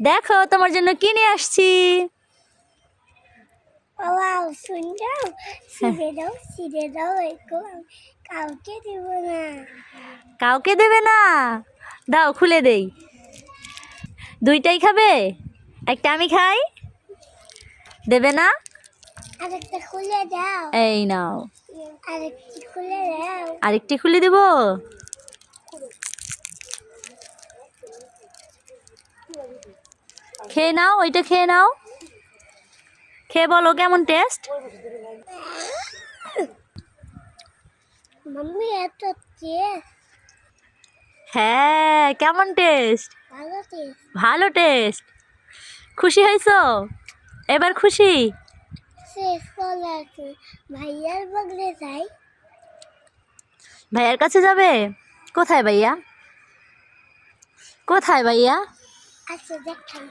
দেখো তোমার জন্য কি নিয়ে আসছি। ওয়াও সুন্দর। ছিঁড়ে দাও কাউকে দিব না। কাউকে দেবে না? দাও খুলে দেই। দুইটাই খাবে? একটা আমি খাই। দেবে না? আরেকটা খুলে দাও। এই নাও। আরেকটি খুলে দাও। আরেকটি খুলে দেব। খেয়ে নাও, ওইটা খেয়ে নাও। খেয়ে বলো কেমন টেস্ট। মাম্মি এত টেস্ট। হ্যাঁ, কেমন টেস্ট? ভালো টেস্ট। ভালো টেস্ট। খুশি হয়েছো? এবার খুশি? শেষ বলে আছে ভাইয়ার বগলে যাই। ভাইয়ার কাছে যাবে? কোথায় ভাইয়া? কোথায় ভাইয়া? আচ্ছা দেখাই।